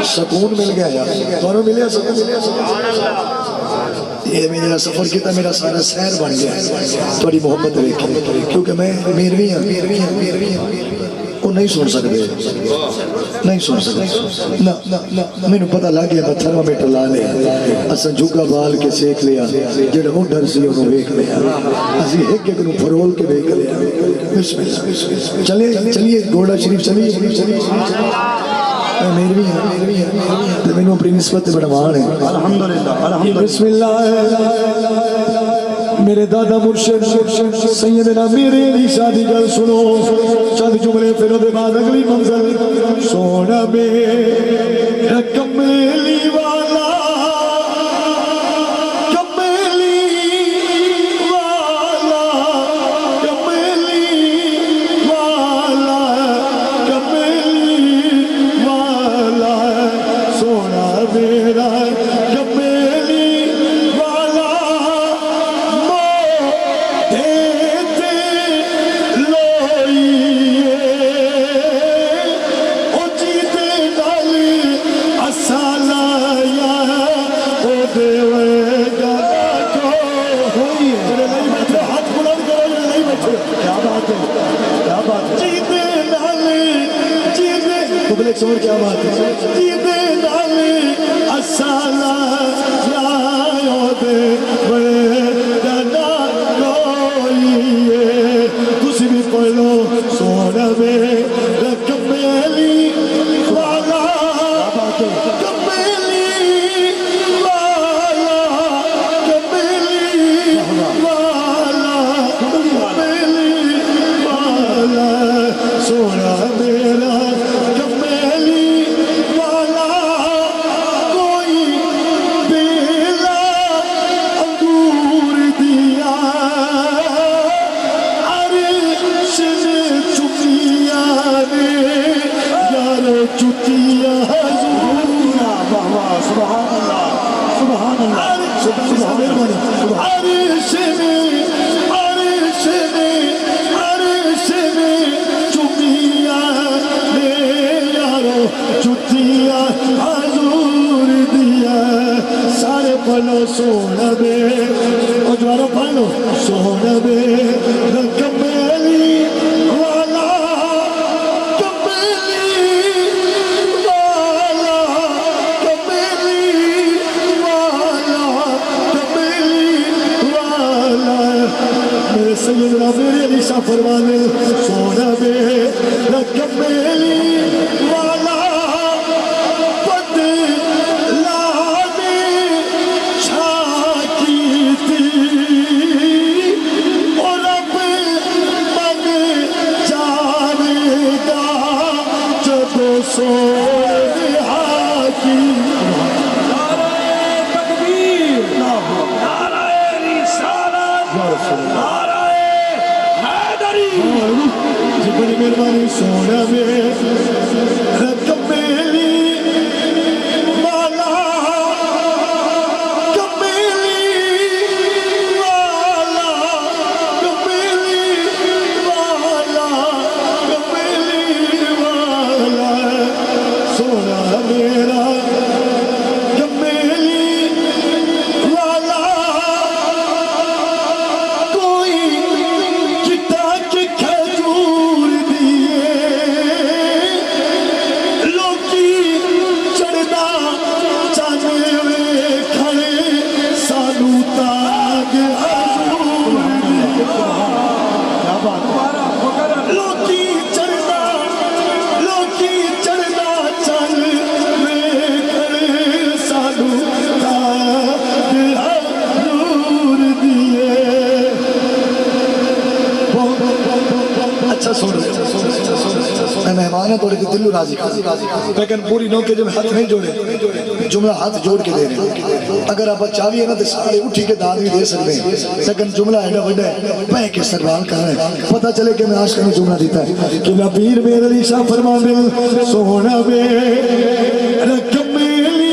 سکون مل گیا یار دونوں ملے سکون یہ میرا سفر کیتا میرا سارا سیر بن گیا تھوڑی محبت دیکھیں کیونکہ میں میروی ہوں وہ نہیں سن سکتے نہیں سن سکتے میں نے پتہ لگ گیا میں تھرمامیٹر لا لیا اساں جھگا بال کے سیکھ لیا جڑا وہ ڈر سی انہوں ویکھ لیا اسی ایک ایک نو پھرول کے ویکھ لیا بسم اللہ چلیے گوڑا شریف چلیے میروی ہے میں نے اپنی نسبت بڑا مان ہے الحمدللہ بسم اللہ میرے دادا مرشد سیدنا میرے علی شادی گل سنو چند جملے پھر دے بعد اگلی منزل سونا میرا کمیلی والا کمیلی والا کمیلی والا کمیلی والا سونا میرا سور کیا بات ہے جیدے نالی اسالہ لائیو دے ویدنا کوئیے تسی بھی پڑھ لو سونا میرا کمیلی والا کمیلی والا کمیلی والا کمیلی والا سونا میرا سونا بے اور دوارا پھانو سونا بے کمیلی والا کمیلی والا کمیلی والا کمیلی والا میرے سیدنا میرے علی شاہ فرمانے سونا بے کمیلی والا مہربانی سونا میرا کمیلی والا کمیلی والا کمیلی والا کمیلی والا سونا میرا کمیلی والا کوئی کتا کے مہمان ہے تھوڑے دلو راضی لیکن پوری نو کے جو ہاتھ نہیں جوڑے جملہ ہاتھ جوڑ کے دے رہے ہیں اگر آپ چاہیے ہے نا تو سارے اٹھی کے داد بھی دے سکتے ہیں لیکن جملہ ایڈا بڑا ہے پہ کے سروال کہاں ہے پتہ چلے کہ میں آج کا جملہ دیتا ہے کہ نبیر میرے علی شاہ فرما دے سونا میرا کمیلی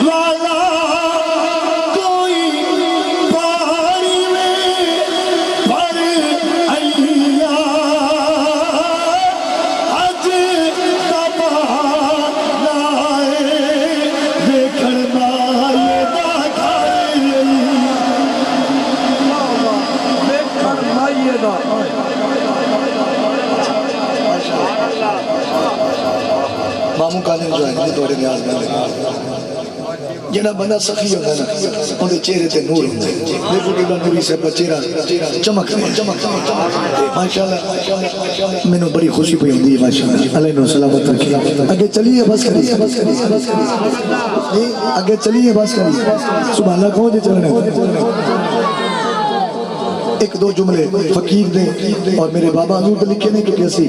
والا کوئی پانی میں بھر آئی ماموں کالے جو ہے توڑے نیاز مند جنا بندہ سخی ہوتا ہے نا ان کے چہرے تے نور ہوتا ہے دیکھو کہ اللہ نوری صاحب کا چہرہ چمک ماشاءاللہ میں نے بڑی خوشی پہ ہوندی ہے ماشاءاللہ علیہ و سلامت رکھی اگے چلیے بس کریے اگے چلیے بس کریے سبحان اللہ کہوں جی چلنے ایک دو جملے فقیر نے اور میرے بابا حضور دے لکھے نے کیونکہ اسی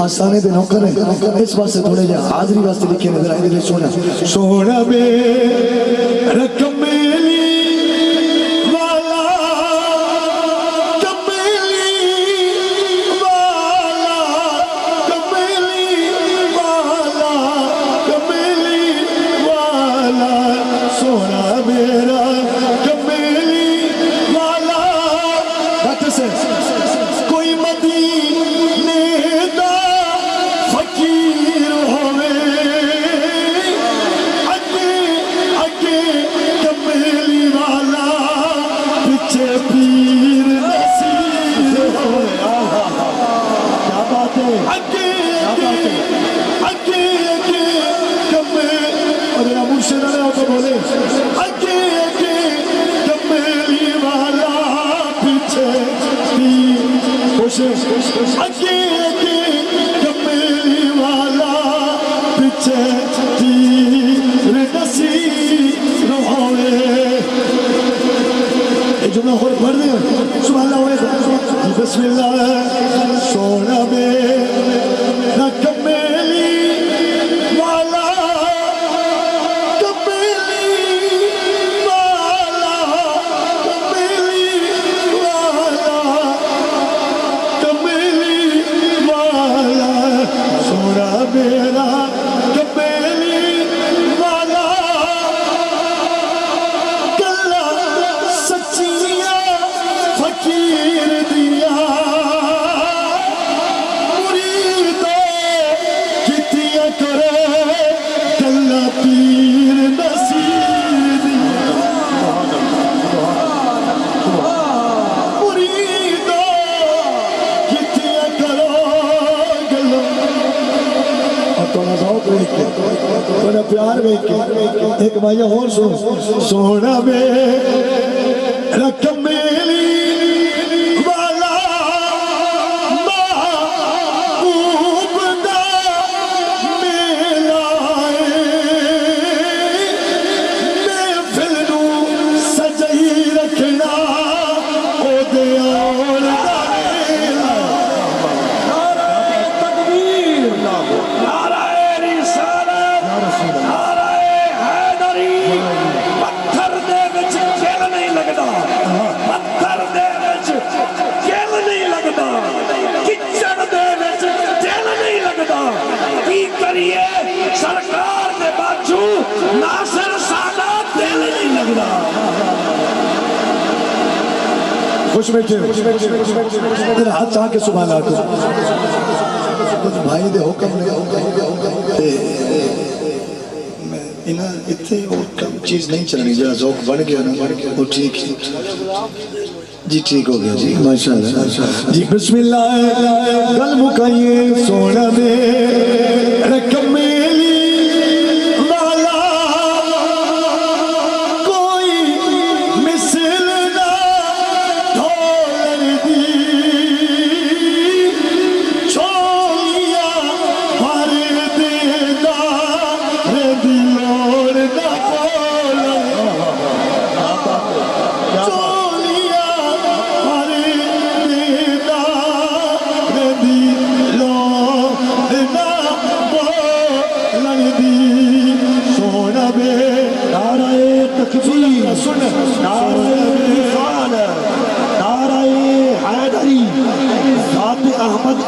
آستانے دے نوکر ہیں اس واسطے تھوڑے جا حاضری واسطے لکھے نے ذرا ادھر سونا سونا بے رکمیلی والا کمیلی والا کمیلی والا کمیلی والا سونا میرا کوئی مدینے دا فقیر ہوئے اگے اگے کمیلی والا پچھے پیر نصیر ہوئے کیا بات ہے اگے اگے اگے اگے کمیلی اور میرا مرشد نے آپ کو بولے اگے اگے کمیلی والا پیچھے اگے اگے کمیلی والا پیچھے تیر نصیر ہوئے ایک جملہ خود پڑھ دیں سبحان اللہ بسم اللہ سونا میرا کمیلی والا میرا کمیلی والا کلا سچیاں فقیر دیا مریدوں کتیا کرے کلا پیر نصیر دیا مریدوں کتیا کرو گلو تونا ذوق ویکھ کے تونا پیار ویکھ کے ایک بھائی اور سونا میرا کمیلی والا محبوب دا میلا محفل نوں سجائی رکھنا او دے اور سرکار دے باجو ناصر سادہ دل نہیں لگدا خوش بیٹھے ادھر ہاتھ چاہ کے سبحان اللہ کچھ بھائی دے حکم نے انہاں اتھے اور چیز نہیں چلنی جہاں ذوق بڑھ گیا نا وہ ٹھیک جی ٹھیک ہو گیا جی ماشاءاللہ جی بسم اللہ گل مکائیے سونا میرا کمیلی والا کوئی مثل نہ ڈھولر دی چھوڑیا بھر دینا دلور نہ بولر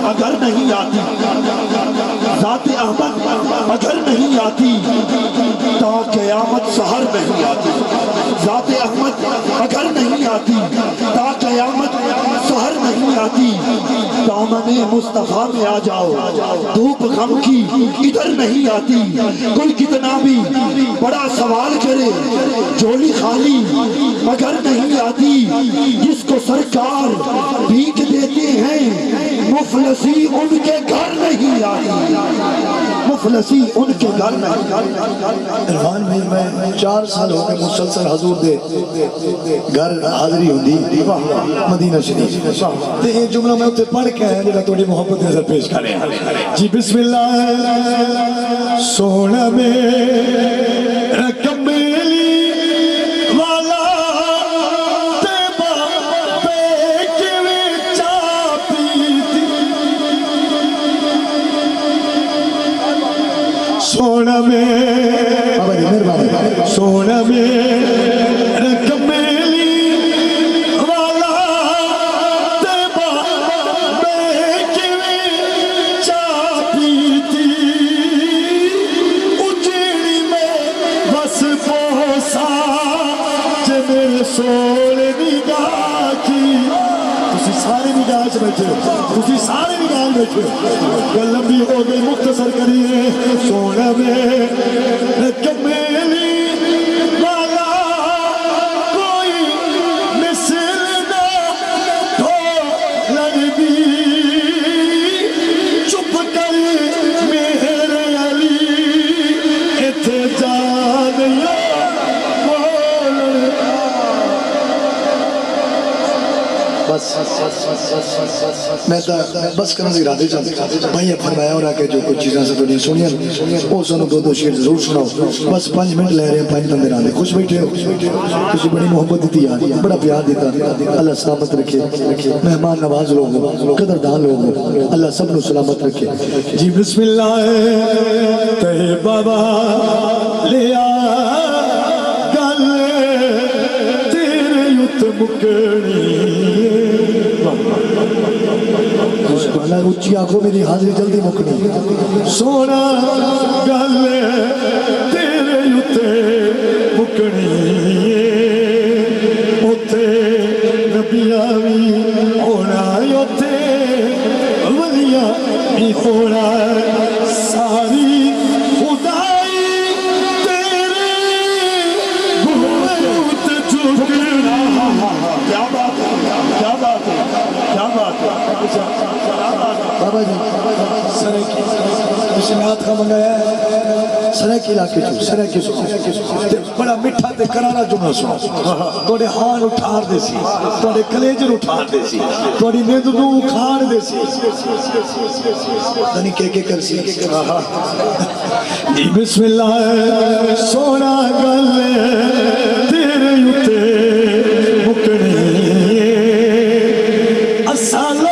اگر نہیں آتی ذات احمد اگر نہیں آتی تا قیامت سحر نہیں آتی ذات احمد اگر نہیں آتی تا قیامت سحر نہیں آتی دامن مصطفیٰ میں آ جاؤ دھوپ غم کی ادھر نہیں آتی کوئی کتنا بھی بڑا سوال کرے جھولی خالی مگر نہیں آتی جس کو سرکار بھیک دیتے ہیں مفلسی ان کے گھر نہیں آئی، مفلسی ان کے گھر نہیں۔ عرفان بھائی میں 4 سال ہو گئے مسلسل حضور دے گھر حاضری ہوندی مدینہ شریف تے یہ جملہ میں اتنے پڑھ کے آیا جڑا تھوڑی محبت نظر پیش کرے جی بسم اللہ سونا میرا کمیلی والا تے بابے کے چاپی سونا میرا سونا میرا کمیلی والا تے بابے کے چاپی اجڑی میں بس پوسا جب سونے نگاہ کی تسی سارے نگاہ سے بیٹھے تسی سارے نگاہ بیٹھے گل لمبی ہو گئی مختصر کریے سونا میں کمیلی والا کوئی مثل نہ ڈھولن دی چپ کر میرے علی اتھے جان یا بس میں بس کرنا سی ارادے چاہتا بھائی اب فرمایا اور آکے جو کچھ چیزیں سے تھوڑی سنیا وہ سنو 2 شعر ضرور سناؤ بس 5 منٹ لے رہے ہیں 5 بندے راندے خوش بیٹھے ہو تجھے بڑی محبت دیتی ہے بڑا پیار دیتا اللہ سلامت رکھے مہمان نواز لوگ قدردان لوگ اللہ سب نے سلامت رکھے جی بسم اللہ تے بابا لیا گل تیرے یت مکڑی اچھی آنکھوں میری حاضری جلدی مکنی سونا گل تیرے یتے مکنی اتے نبیاں بھی ہونا اتے ولیاں بھی ہونا ساری خدائی تیرے گھوت جھکنا کیا بات ہے کیا بات ہے کیا بات ہے بابا جی سرکی جسے میں ہاتھ کا منگایا ہے سرکی علاقے جو سرکی بڑا مٹھا تے کرارا جملہ سنا توڑے ہان اٹھار دے سی توڑے کلیجر اٹھار دے سی توڑی نیدنو اکھار دے سی دنی کے کر سی جی بسم اللہ سونا گل تیرے یتے مکڑی اسالو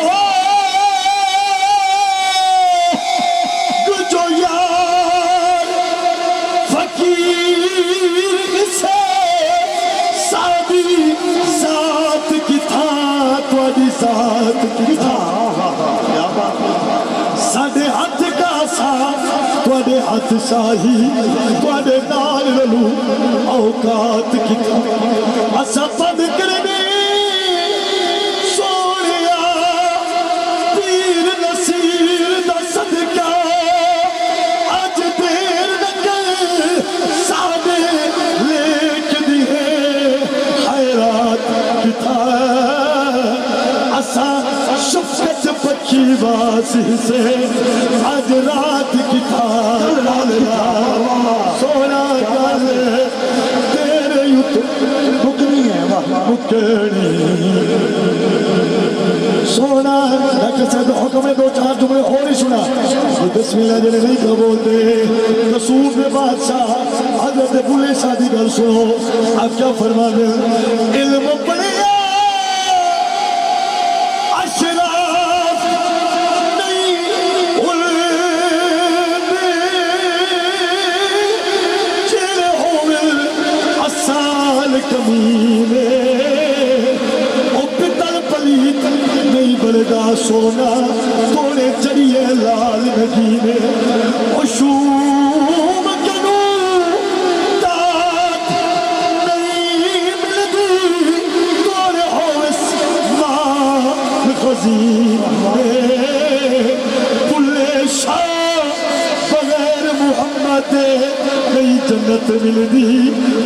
ساڑھے ہاتھ کا ساتھ توڑے ہاتھ شاہی توڑے نال رلو اوقات کی اسا پڑھ کرنے سوڑیا پیر نصیر دا صدقہ آج دیر نکل ساڑھے لیک دیئے حیرات کی تھا شفقت پکی واسی سے آج رات کی سونا گل تیرے یت مکنی ہے مکنی سونا حکم میں 2-4 جملے اور ہی سنا بسم اللہ جنہیں نہیں کہا بولتے رسول میں بادشاہ حضرت بلے شادی گل سنو آپ کیا فرما دیں علم پڑے کمینے او پتل پلیت نہیں بلدا سونا توڑے چڑیے لال نگینے او شوم کنو تات نہیں ملدی توڑے ہوس ماں خزینے پلے شاہ بغیر محمد نئی جنت ملدی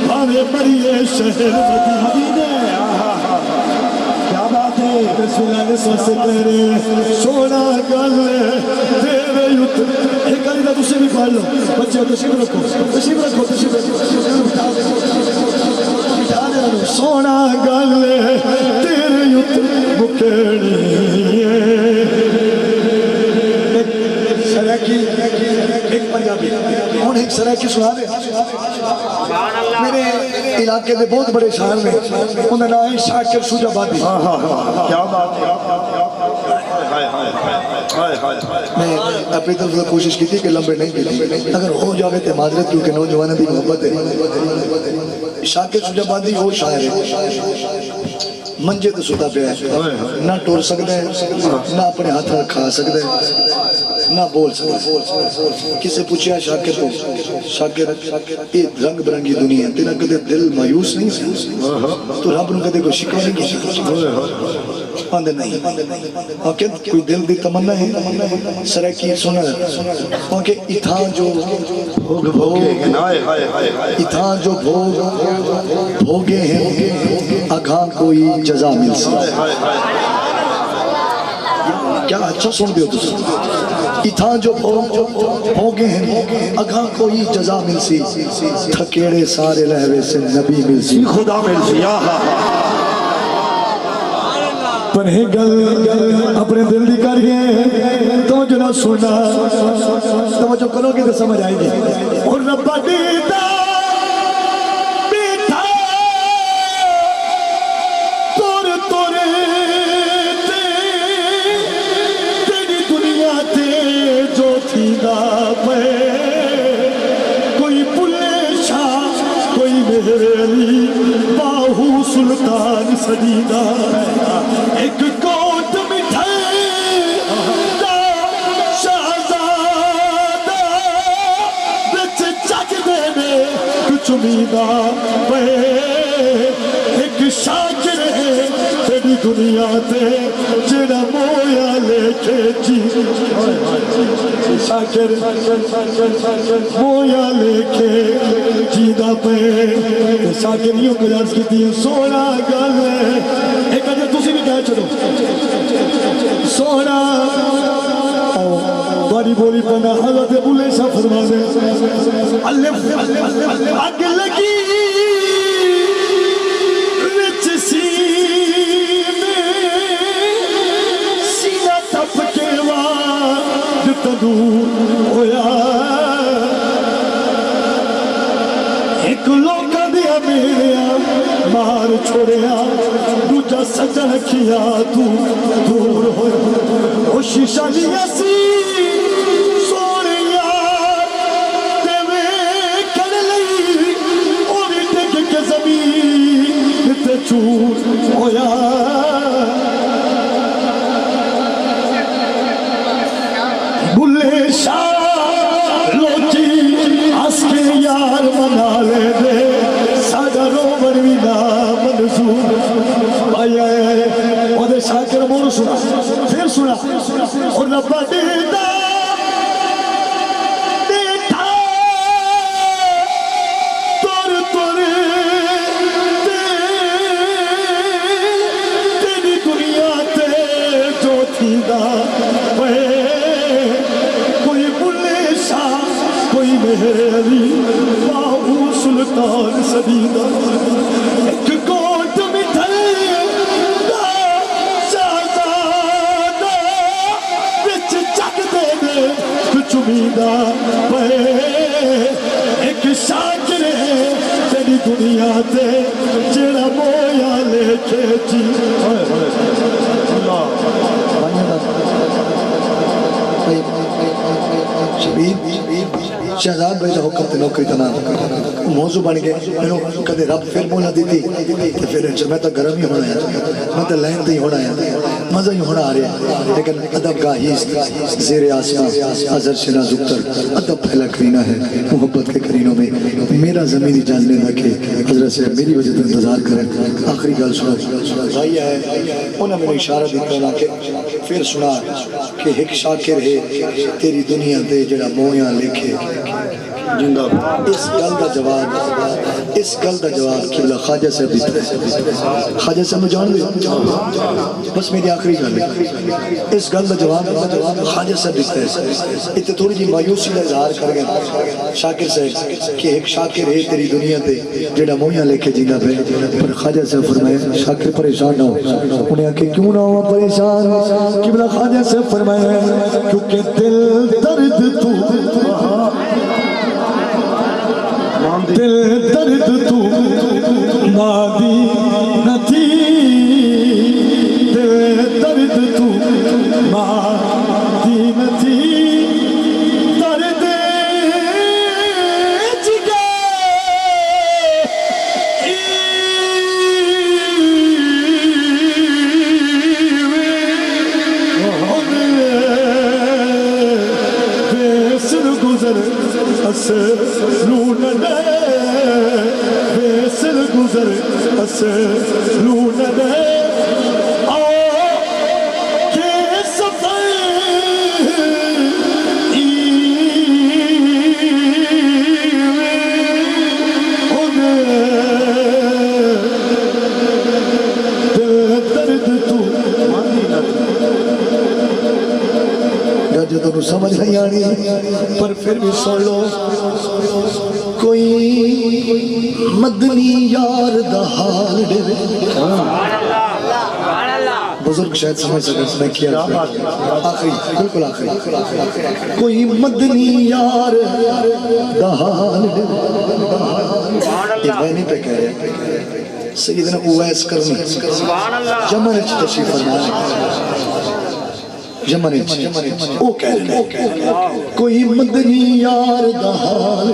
بھاوے مریے شہر مدینے کیا بات ہے سنانے سوسے کرے سونا گل تیرے یوت ایک گلی دا تسی بھی پڑھ لو بچے تشریف رکھو سونا گل تیرے یوت مکڑی سریکی ایک پنجابی ہوں ایک سریکی سنا دے میرے علاقے دے بہت بڑے شہر میں انہوں نے نام ہے شاکر شجا بادی کیا بات ہے میں اپنی طرف سے کوشش کی تھی کہ لمبے نہیں کی تھی اگر ہو جاوے تو معذرت کیونکہ نوجوانوں کی محبت ہے شاکر شجا بادی وہ شاعر ہے منجے تو ستا پہ ہے نہ ٹور سکتا ہے نہ اپنے ہاتھ کھا سکتا ہے نہ بول سکتا کسے پوچھیا شاکر تو شاکر یہ رنگ برنگی دنیا تیرا کدے دل مایوس نہیں تو رب نو کدے کوئی شکوا نہیں کی آندے نہیں آکے کوئی دل دی تمنا ہے سریکی سنا آکے اتھان جو بھوگے ہیں اگاں کوئی جزا مل سکتا کیا اچھا سن دیو تو اتھان جو بھوگے ہیں اگاں کوئی جزا مل سی تھکیڑے سارے لہوے سے نبی مل سی خدا مل سی پر ہے گل اپنے دل دی کر گئے تو جو نہ سنا توجہ کرو گے تو سمجھ آئے گی اور ربا دیتا بیٹھا تورے تیری دنیا تے جو تھی دا پہ کوئی پلے شاہ کوئی مہری باہو سلطان سجیدہ ایک کوٹ مٹھائی دا شہزادہ بچ چک دینے کچھ امیدہ پہ ایک شاکر ہے تیری دنیا تے جڑا مویا لے کے جی شاکر مویا لے کے جیدہ پہ شاکریوں کو جانس کی تھی سونا گل ہے ایک اجھے تسی بھی کہہ چلو سونا باری بولی پنا حضرت بولے شاہ فرما دے الف اگ لگی رچ سینے سینہ تپ کے وار تدور ہویا ایک لوکا دیا میریا مار چھوڑیا دوجا سجن کیا تو دور ہویا او شیشہ لیا سی سونیا دیوے کر لئی اور ٹک کے زمین تے چور ہویا بلے شاہ لوچی آس کے یار منا لے دے ساڑا روبر وینا منظور آئے آئے اور دے شاکر مورو سنا پھر سنا اور ربا دیتا دیتا تیری دنیا تے جو تھی دا میری باہو سلطان سبیدہ ایک کوٹ مٹھائی دا شہزادہ بچ چک دے دے کچھ امیدہ پہ ایک شاکر ہے تیری دنیا تے جڑا مویا لے کے جی شہزاد بھائی حکم تے نوکری تنا موضوع بن گئے میں کدے رب پھر مولا دیتی تو پھر میں تو گرم ہی ہونا ہے میں تو لہن تے ہی ہونا ہے مزہ ہی ہونا آ رہا ہے لیکن ادب گاہی زیر آسمان ازر شنا زکتر ادب پھیلا کرینہ ہے محبت کے کرینوں میں میرا زمینی جاننے نہ کہ حضرت سے میری وجہ تو انتظار کریں آخری گل سنا بھائی ہے انہوں نے اشارہ دیتا نا کہ پھر سنا کہ ایک شاکر ہے تیری دنیا دے جڑا مویاں لکھے زندہ اس گل دا جواب قبلہ خواجہ صاحب دیتا ہے خواجہ صاحب میں جان لیا بس میری آخری گل ہے اس گل دا جواب خواجہ صاحب دیتا ہے اتنے تھوڑی جی مایوسی کا اظہار کر گیا شاکر صاحب کہ ایک شاکر ہے تیری دنیا تے جڑا مویاں لے کے جینا پہ پر خواجہ صاحب فرمایا شاکر پریشان نہ ہو انہیں آکے کیوں نہ ہوا پریشان قبلہ خواجہ صاحب فرمایا کیونکہ دل درد تو دل درد تو نادی نتی دل درد تو نادی نتی درد جگہ بیسر گزر اسر لوننے بیسر گزر اسر لوننے آؤ کہ سفر درد تو جدوں سمجھ نہیں آنی پر پھر بھی سن لو کوئی مدنی یار دا حال دے بزرگ شاید سمجھ سکتے میں کیا آخری بالکل آخری کوئی مدنی یار دا حال دے یہ میں نہیں پہ کہہ رہے سیدنا اویس کرنی جمن اچھ تشریف فرمانے جمنے او کہہ رہے کوئی مدنی یار دا حال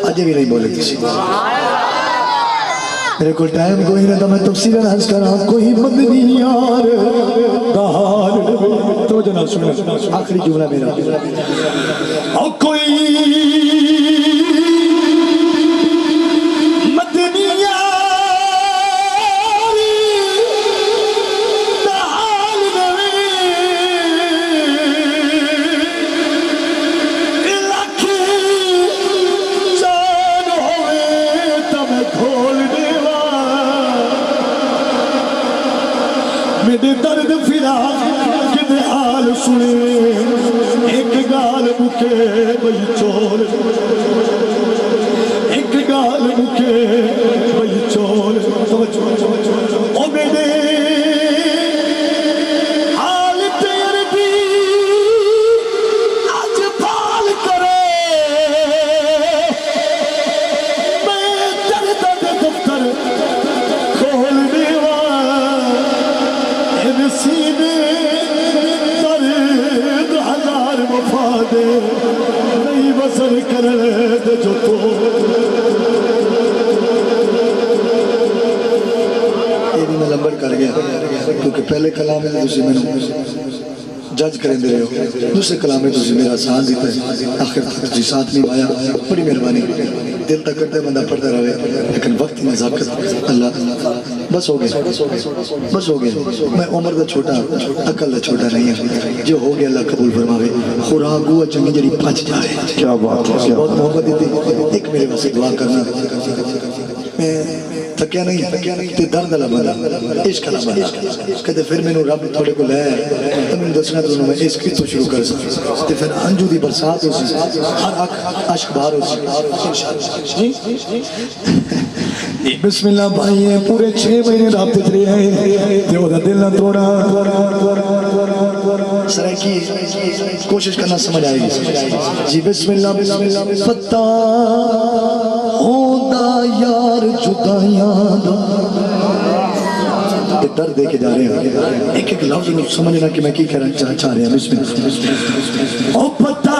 آجے بھی نہیں بولے کسی میرے کو ٹائم کوئی نہیں تھا میں تفصیل حس کر رہا کوئی مدنی یار دا حال تو جناب سنو آخری جملہ میرا او کوئی مدنی میرے درد پھرا کدھے حال سنے ایک گال مکے بھئی چول ایک گال مکے بھئی چول او میرے حال پیر بھی آج پال کرے میں درد دفتر کھول دیوا سینے درد ہزار وفا دے نہیں بسر کرنے دے جو تو یہ بھی میں لمبر کر گیا کیونکہ پہلے کلام ہے دوسرے میں جج کریں دے رہے ہو دوسرے کلام ہے دوسرے میرا ساتھ دیتا ہے آخر تک جی ساتھ نہیں آیا بڑی مہربانی دل تک کرتے بندہ پڑھتا رہے لیکن وقت نزاکت اللہ بس ہو گئے میں عمر دا چھوٹا عقل دا چھوٹا نہیں ہے جو ہو گیا اللہ قبول فرماوے خوراک ہوا چنگی جڑی پچ جائے کیا بات ہے بہت محبت دیتی ایک میرے واسطے دعا کرنا میں تھکیا نہیں تے درد والا بندہ عشق والا بندہ کہتے پھر میں رب تھوڑے کو لے تو میں دسنا تو میں عشق تو شروع کر سکتا تے پھر انجو دی برسات ہو سی ہر اکھ عشق بہار ہو سی بسم اللہ بھائی پورے 6 مہینے رابطے تھے تے او دا دل نہ توڑا سرے کی کوشش کرنا سمجھ آئے گی جی بسم اللہ پتہ ہوندا یار جدائیاں دا در دے کے جا رہے ہیں ایک ایک لفظ سمجھنا کہ میں کی کہنا چاہ رہے ہیں بسم اللہ او پتہ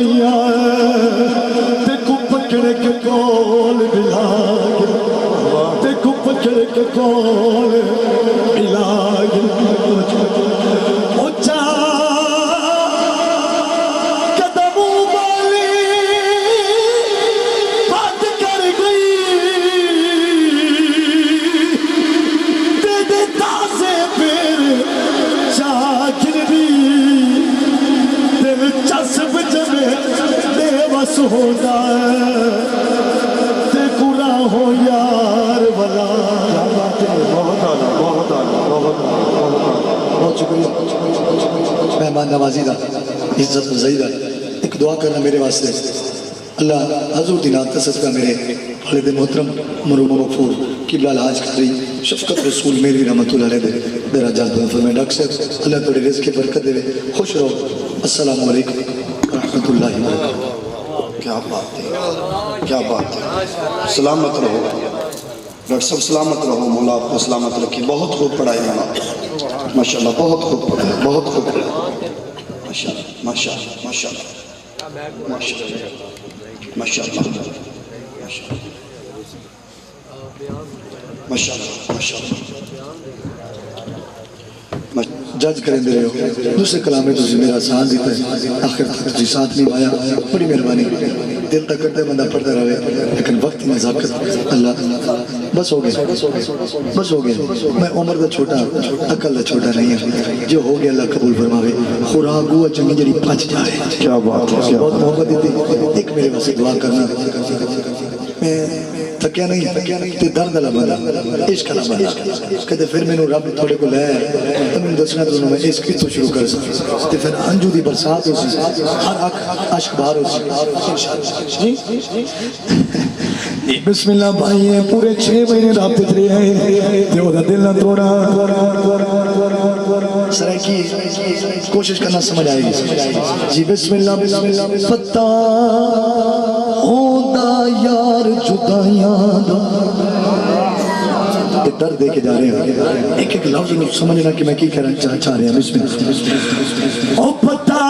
پیا تے کو پکڑ کے کول بلا تے کو پکڑ کے کول بلا اچھا قدموں والی بات کر گئی دے دے تازے پھر شاکر بھی دل چسب جمے بے بس ہوتا ہے تے کورا ہو یار والا بہت شکریہ مہمان نوازی دا عزت افزائی دا ایک دعا کرنا میرے واسطے اللہ حضور دی نات صدقہ میرے والد محترم مرحوم مغفور قبلہ الحاج قاری شفقت رسول میری رحمت اللہ علیہ دے میرا جان بلند فرمائے ڈاکٹر صاحب اللہ توڑے رزق کی برکت دے خوش رہو السلام علیکم ورحمۃ اللہ وبرکاتہ کیا بات ہے کیا بات ہے سلامت رہو ڈاکٹر صاحب سلامت رہو مولا آپ کو سلامت رکھی بہت خوب پڑھائی مولا ماشاءاللہ بہت خوب پڑھائی بہت خوب پڑھائی ماشاءاللہ ماشاءاللہ ماشاءاللہ ماشاءاللہ ماشاءاللہ ماشاءاللہ ماشاءاللہ جج کریں دے رہے ہو دوسرے کلامیں تو میرا ساتھ دیتا ہے آخر تک جی ساتھ نہیں آیا بڑی مہربانی دل تک کرتے بندہ پڑھتا رہے لیکن وقت کی نزاکت اللہ بس ہو گئے بس ہو گئے میں عمر دا چھوٹا عقل دا چھوٹا نہیں ہے جو ہو گیا اللہ قبول فرماوے خوراک ہوا چنگی جڑی پچ جائے کیا بات ہے بہت محبت دیتی ایک میرے واسطے دعا کرنا میں تھکیا نہیں تے درد والا بندہ عشق والا بندہ کہتے پھر میں رب تھوڑے کو لے تو میں دسنا تو میں عشق تو شروع کر سکتا تے پھر انجو دی برسات ہو سی ہر اکھ عشق بہار ہو سی بسم اللہ بھائی پورے 6 مہینے رابطے رہے ہیں تے او دا دل نہ توڑا سرائے کی کوشش کرنا سمجھ آئے گی جی بسم اللہ پتہ ہوندہ یار جدائیاں دا درد دے کے جا رہے ہیں ایک ایک لفظ میں سمجھنا کہ میں کی کہنا چاہ رہے ہیں بسم اللہ او پتہ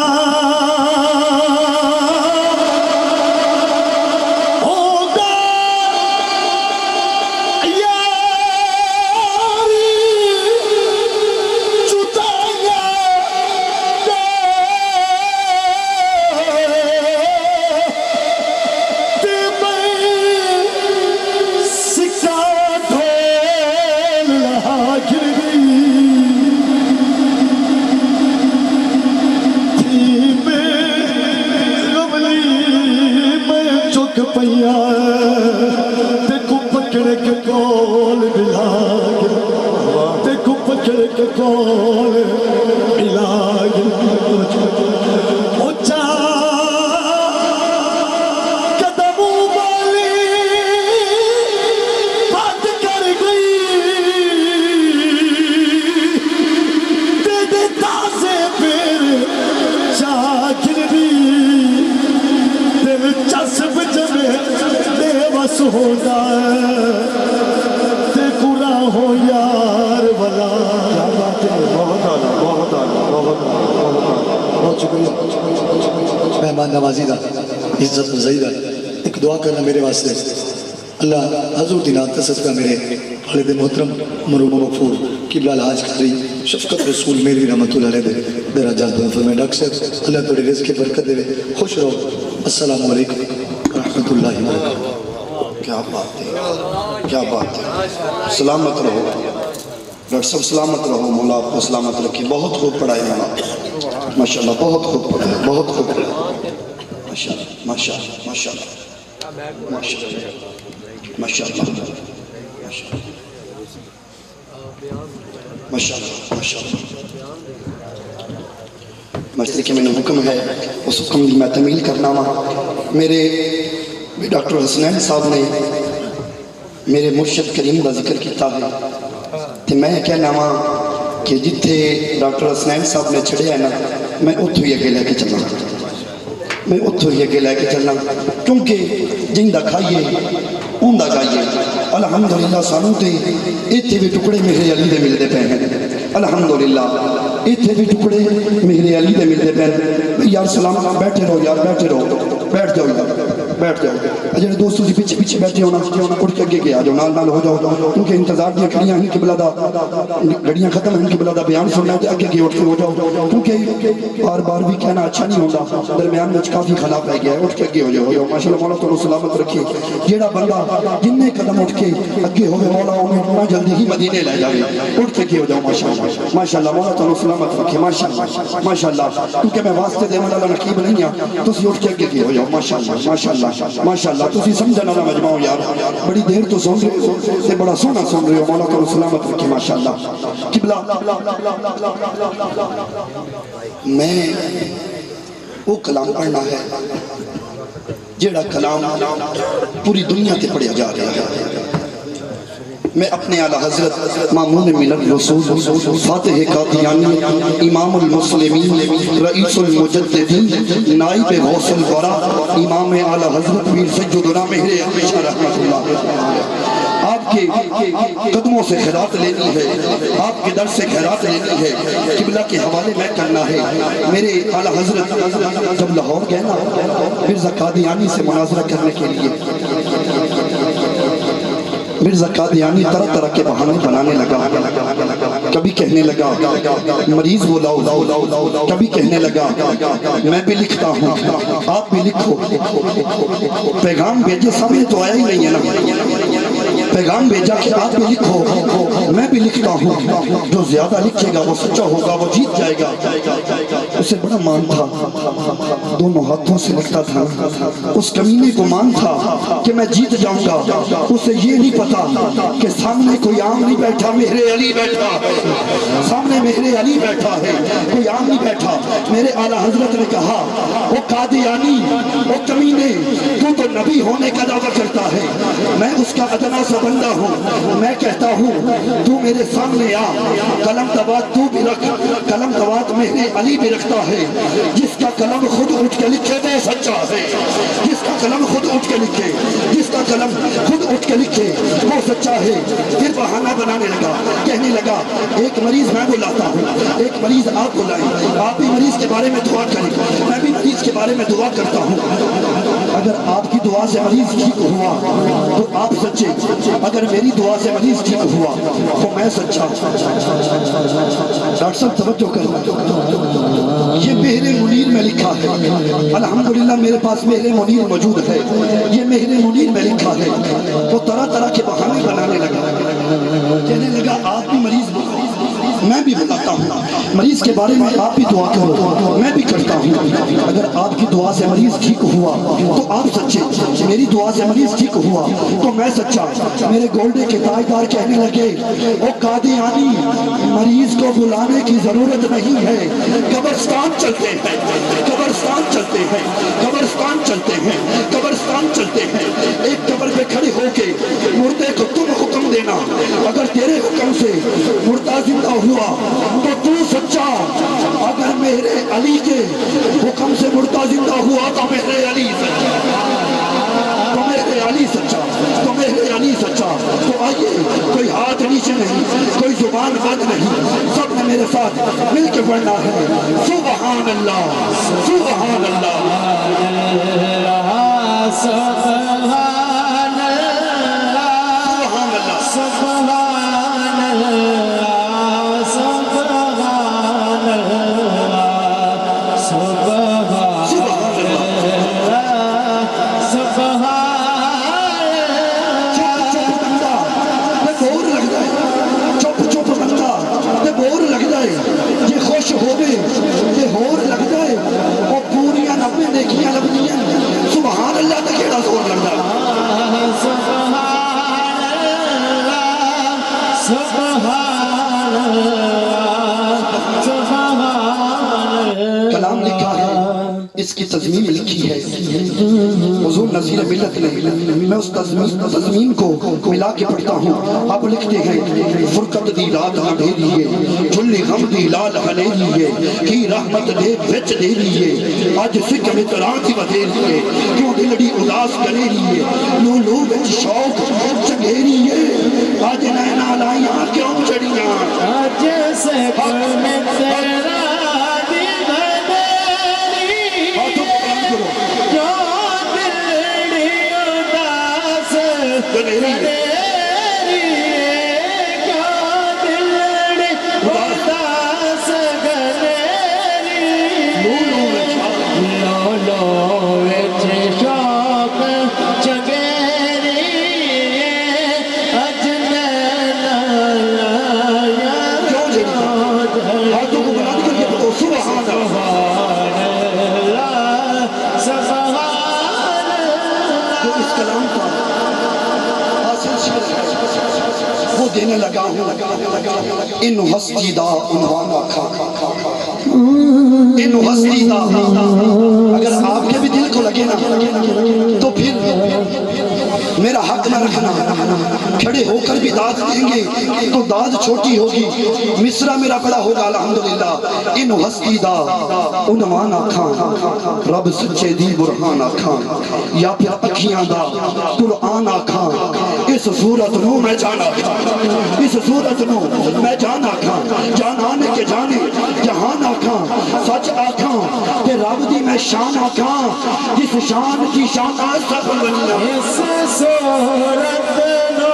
مہمان نوازی دا عزت افزائی دا ایک دعا کرنا میرے واسطے اللہ حضور دی نات صدقہ میرے والد محترم مرحوم مغفور قبلہ الحاج قاری شفقت رسول میری رحمت اللہ علیہ دے میرا جان بلند فرمائے ڈاکٹر صاحب اللہ توڑے رزق کی برکت دے خوش رہو السلام علیکم ورحمۃ اللہ وبرکاتہ کیا بات ہے کیا بات ہے سلامت رہو ڈاکٹر صاحب سلامت رہو مولا آپ کو سلامت رکھی بہت خوب پڑھائی مولا ماشاءاللہ بہت خوب پڑھائی بہت خوب پڑھائی ماشاءاللہ ماشاءاللہ ماشاءاللہ ماشاءاللہ ماشاءاللہ ماشاءاللہ ماشاءاللہ ماشاءاللہ کہ میں نے حکم ہے اس حکم کی میں تعمیل کرنا ہوں میرے ڈاکٹر حسنین صاحب نے میرے مرشد کریم کا ذکر کیتا ہے تو میں کہنا ہوں کہ جتھے ڈاکٹر حسنین صاحب نے چھڑے ہیں نا میں اتھو ہی اگے لے کے چلنا میں اتھو ہی اگے لے کے چلنا کیونکہ جن دا کھائیے ان دا گائیے الحمدللہ سانوں تے ایتھے بھی ٹکڑے میرے علی دے ملتے پہ ہیں الحمدللہ ایتھے بھی ٹکڑے میرے علی دے ملتے پہ ہیں یار سلام بیٹھے رہو یار بیٹھے رہو بیٹھ جاؤ یار بیٹھ جاؤ جڑے دوست تسی پیچھے پیچھے بیٹھے ہونا اٹھ کے اگے آ جاؤ نال نال ہو جاؤ کیونکہ انتظار دی کھڑیاں ہیں قبلہ دا گھڑیاں ختم ہیں قبلہ دا بیان سننا ہے تے اگے اٹھ کے ہو جاؤ کیونکہ بار بار بھی کہنا اچھا نہیں ہوندا درمیان وچ کافی خلا پہ گیا ہے اٹھ کے اگے ہو جاؤ ماشاءاللہ مولا تو سلامت رکھے جیڑا بندہ جننے قدم اٹھ کے اگے ہوے مولا انہیں جلدی ہی مدینے لے جاوے اٹھ کے اگے ہو جاؤ ماشاءاللہ ماشاءاللہ مولا تو سلامت رکھے ماشاءاللہ ماشاءاللہ کیونکہ میں واسطے دے والا نقیب نہیں ہاں تسی اٹھ کے اگے ہو جاؤ ماشاءاللہ ماشاءاللہ ماشاءاللہ تسی سمجھن والا مجمع ہو یار بڑی دیر تو سن رہے ہو تے بڑا سونا سن رہے ہو مولا تو سلامت رکھے ماشاءاللہ قبلہ میں وہ کلام پڑھنا ہے جیڑا کلام پوری دنیا تے پڑھیا جا رہا ہے میں اپنے اعلیٰ حضرت مامون ملت رسول فاتح قادیانی امام المسلمین رئیس المجددین نائب غوث الورا امام اعلیٰ حضرت پیر سیدنا مہر ہمیشہ رحمت اللہ آپ کے قدموں سے خیرات لینی ہے آپ کے در سے خیرات لینی ہے قبلہ کے حوالے میں کرنا ہے میرے اعلیٰ حضرت جب لاہور گئے نا مرزا قادیانی سے مناظرہ کرنے کے لیے مرزا قادیانی طرح طرح کے بہانے بنانے لگا کبھی کہنے لگا مریض وہ لاؤ کبھی کہنے لگا میں بھی لکھتا ہوں آپ بھی لکھو پیغام بھیجے سامنے تو آیا ہی نہیں ہے نا پیغام بھیجا کہ آپ بھی لکھو میں بھی لکھتا ہوں جو زیادہ لکھے گا وہ سچا ہوگا وہ جیت جائے گا اسے بڑا مان تھا دونوں ہاتھوں سے لکھتا تھا اس کمینے کو مان تھا کہ میں جیت جاؤں گا اسے یہ نہیں پتا کہ سامنے کوئی عام نہیں بیٹھا مہر علی بیٹھا ہے سامنے مہر علی بیٹھا ہے کوئی عام نہیں بیٹھا میرے اعلیٰ حضرت نے کہا وہ قادیانی وہ کمینے تو تو نبی ہونے کا دعویٰ کرتا ہے میں اس کا ادنا سا بندہ ہوں میں کہتا ہوں تو میرے سامنے آ قلم دوات تو بھی رکھ قلم دوات مہر علی بھی رکھتا ہے جس کا قلم خود اٹھ کے لکھے وہ سچا ہے جس کا قلم خود اٹھ کے لکھے جس کا قلم خود اٹھ کے لکھے وہ سچا ہے پھر بہانہ بنانے لگا کہنے لگا ایک مریض میں بلاتا ہوں ایک مریض آپ بلائیں آپ بھی مریض کے بارے میں دعا کریں میں بھی مریض کے بارے میں دعا کرتا ہوں اگر آپ کی دعا سے مریض ٹھیک ہوا تو آپ سچے اگر میری دعا سے مریض ٹھیک ہوا تو میں سچا ڈاکٹر صاحب توجہ کرنا یہ مہر منیر میں لکھا ہے الحمدللہ میرے پاس مہر منیر موجود ہے یہ مہر منیر میں لکھا ہے وہ طرح طرح کے بہانے بنانے لگا کہنے لگا آپ بھی مریض میں بھی بتاتا ہوں مریض کے بارے میں آپ بھی دعا کرو میں بھی کرتا ہوں اگر آپ کی دعا سے مریض ٹھیک ہوا تو آپ سچے میری دعا سے مریض ٹھیک ہوا تو میں سچا میرے گولڈے کے تاجدار کہنے لگے وہ قادیانی مریض کو بلانے کی ضرورت نہیں ہے قبرستان چلتے ہیں قبرستان چلتے ہیں قبرستان چلتے ہیں قبرستان چلتے ہیں ایک قبر پہ کھڑے ہو کے مردے کو تم حکم دینا اگر تیرے حکم سے مردہ زندہ ہوا تو تو سچا اگر میرے علی کے حکم سے مردہ زندہ ہوا تو میرے علی سچا تو میرے علی سچا تو میرے علی سچا تو آئیے کوئی ہاتھ نیچے نہیں کوئی زبان بند نہیں سب نے میرے ساتھ مل کے پڑھنا ہے سبحان اللہ سبحان اللہ سبحان اللہ سبحان کلام لکھا ہے اس کی تضمین لکھی ہے حضور نذیر ملت نے میں اس تضمین کو ملا کے پڑھتا ہوں آپ لکھتے ہیں فرقت دی رات نہ دے دیئے جھلی غم دی لال ہلے لیے کی رحمت دے بچ دے لیے آج سکھ میں تران کی بدے لیے کیوں دلڑی اداس کرے لیے لو لو بچ شوق چگے لیے آج نینا لائیاں کیوں چڑیاں آج سے میں تیرا دینے لگا ہوں ان ہستی دا عنوان آکھا ان ہستی دا اگر آپ کے بھی دل کو لگے نا تو پھر میرا حق نہ رکھنا کھڑے ہو کر بھی داد دیں گے تو داد چھوٹی ہوگی مصرع میرا بڑا ہوگا الحمدللہ ان ہستی دا عنوان آکھاں رب سچے دی برہان آکھاں یا پھر اکھیاں دا قرآن آکھاں اس صورت نو میں جان آکھاں اس صورت نو میں جان آکھاں جان آنے کے جانے جہان آکھاں سچ آکھاں تے رب دی میں شان آکھاں جس شان کی شان سب بنیا اس صورت نو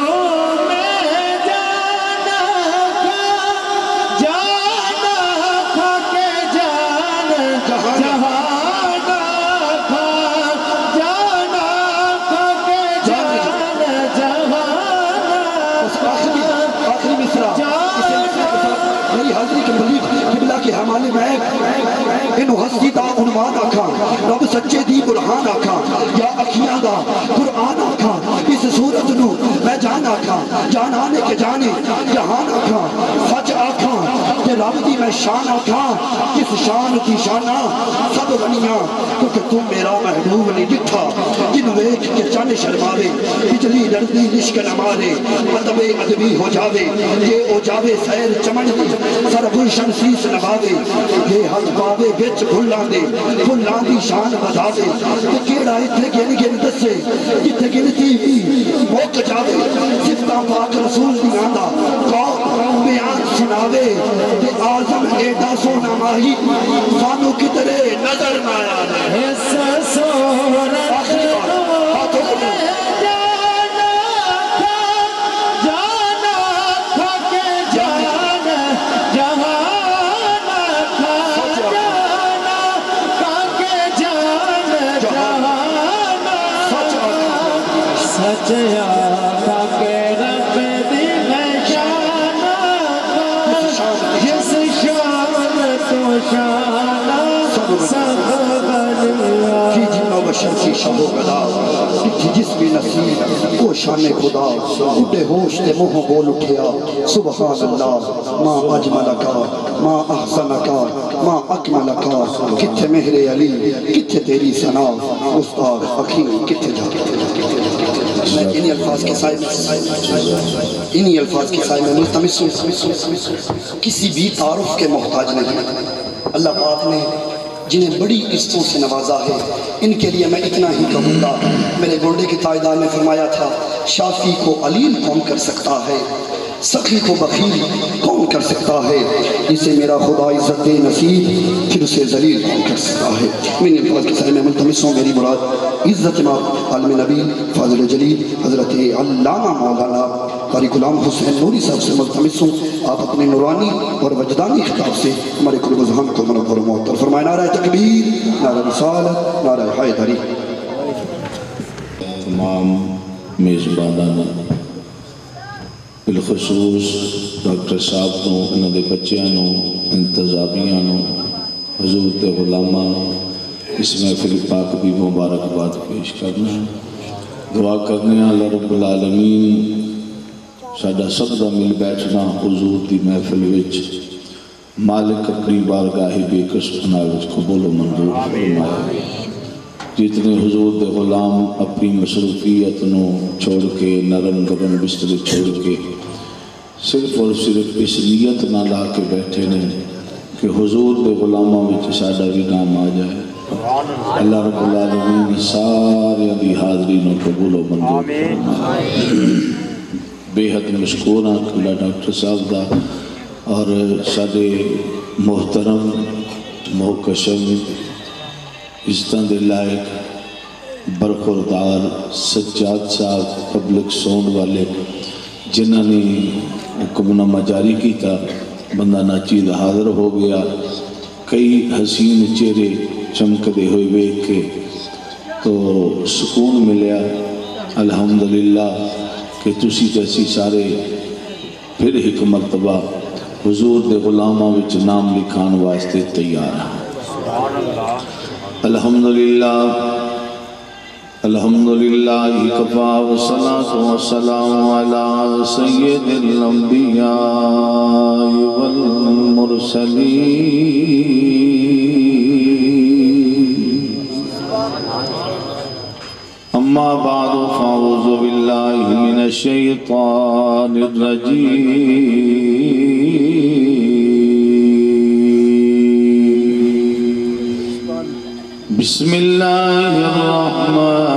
میں جانا تھا کہ جان جہانا تھا جانا تھا کہ جان جہانا آخری مصرع میری حاضری کے ملیق قبلہ کے حمالے میں انو ہستی دا عنوان آکھاں رب سچے دی برہان آکھاں یا اکھیاں دا قرآن آکھاں اس صورت نو میں جان آکھاں جان آنے کے جانے جہان آکھاں سچ آکھاں کہ رب دی میں شان آکھاں کس شان کی شانہ سب غنیاں کیونکہ تم میرا محبوب نہیں ڈٹھا جن ویک کے چانے شرماوے بجلی لڑدی لشک نمارے مطب ادبی ہو جاوے یہ ہو جاوے سیر چمن دی سر گلشن سیس نباوے یہ حد پاوے بچ بھلان دے بھلان دی شان بداوے تو کیڑا اتنے گن گن دسے جتے گنتی بھی موک جاوے صفتہ پاک رسول دی آندہ قوم بیان سناوے تے آزم ایڈا سونا ماہی سانو کترے نظر نہ آنے اس صورت نو میں جانا تھا کہ جان جہانا تھا جانا تھا کہ جان جہانا سچ آقا کے رب دی میں شانا جس شان تو شانا سب بنیا کی جنہ بشر کی شب و قدا کی جسمی نصیب کو شان خدا اٹھے ہوش تے موہ بول اٹھیا سبحان اللہ ما اجملکا ما احسنکا ما اکملکا کتھے مہر علی کتھے تیری ثنا مستاق حکیم کتھے جا میں انہی الفاظ کے سائے میں ملتمس ہوں کسی بھی تعارف کے محتاج نہیں اللہ پاک نے جنہیں بڑی عزتوں سے نوازا ہے ان کے لیے میں اتنا ہی کہوں گا میرے گونڈے کی تائیدار میں فرمایا تھا شافی کو علیل کون کر سکتا ہے سخی کو بخیل کون کر سکتا ہے اسے میرا خدا عزت دے نصیب پھر اسے ذلیل کون کر سکتا ہے میں الفاظ کے سارے میں ملتمس ہوں میری مراد عزت امام عالم نبی فاضل جلیل حضرت علامہ مولانا قاری غلام حسین نوری صاحب سے ملتمس ہوں آپ اپنے نورانی اور وجدانی خطاب سے ہمارے قلوب و ذہن کو منور و معطر فرمائے نعرہ تکبیر نعرہ رسالت نعرہ حیدری تمام میزبانوں بالخصوص ڈاکٹر صاحب نو انہوں دے بچیاں نو انتظامیہ نو حضور تے غلاماں نو اس محفل پاک بھی مبارکباد پیش کرنا دعا کرنے اللہ رب العالمین ساڈا سب دا مل بیٹھنا حضور دی محفل وچ مالک اپنی بارگاہ بے کس بناوچ قبول و منظور فرمائے جتنے حضور دے غلام اپنی مصروفیت نو چھوڑ کے نرم گرم بستر چھوڑ کے صرف اور صرف اس نیت نہ لا کے بیٹھے نے کہ حضور دے غلاموں میں ساڈا بھی نام آ جائے اللہ رب العالمین سارے دی حاضری نو قبول و منظور فرمائے بے حد مشکور ہاں اللہ ڈاکٹر صاحب دا اور سارے محترم محکشم عزتاں دے لائق برخوردار سجاد صاحب پبلک ساؤنڈ والے جنہوں نے حکم نامہ جاری کیتا بندہ ناچیز حاضر ہو گیا کئی حسین چہرے چمکدے ہوئے ویکھ کے تو سکون ملیا الحمدللہ کہ تسی جیسی سارے پھر ایک مرتبہ حضور دے غلامہ وچ نام لکھان واسطے تیار ہیں الحمدللہ الحمدللہ کفا والصلاة والسلام علی سید الانبیاء والمرسلین اما بعد فاعوذ باللہ من الشیطان الرجیم بسم اللہ الرحمن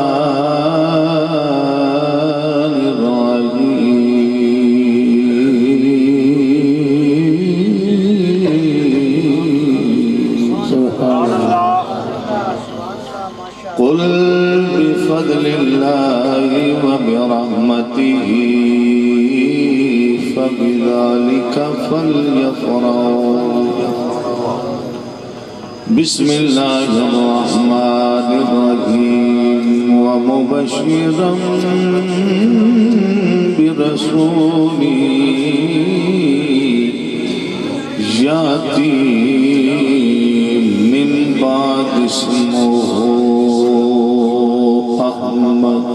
الرحیم قل بفضل اللہ وبرحمته فبذلك فليفرحوا بسم اللہ الرحمن الرحیم ومبشرا برسول یاتی من بعد اسمہ احمد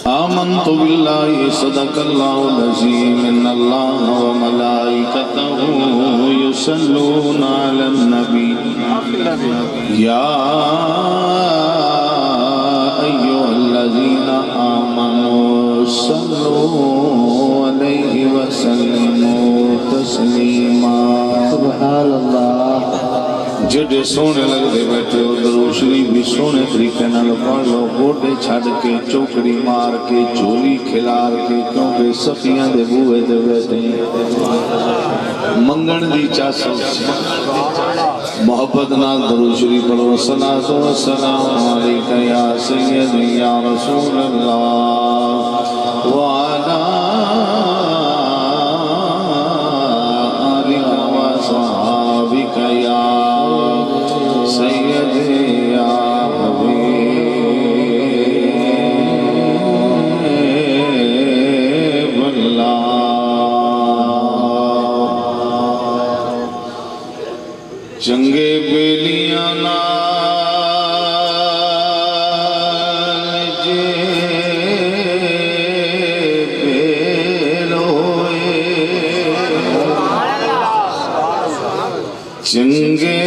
آمنت باللہ صدق اللہ العظیم ان اللہ وملائکتہ یصلون علی النبی یا ایھا الذین آمنوا صلوا علیہ وسلموا تسلیما سبحان اللہ جڑے سونے لگ دے بیٹھے ہو درود شریف بھی سونے طریقے نال پڑھ لو گوڈے چھڈ کے چوکڑی مار کے جھولی کھلار کے کیونکہ سخیاں دے بوئے دے بیٹھے منگن دی چاسو محبت نال درود شریف پڑھو صلاۃ و سلام علیک یا سیدی یا رسول اللہ وعلی آلک و صحابک یا سیدی یا حبیب اللہ چنگے بیلیاں نال جے بیل ہوئے چنگے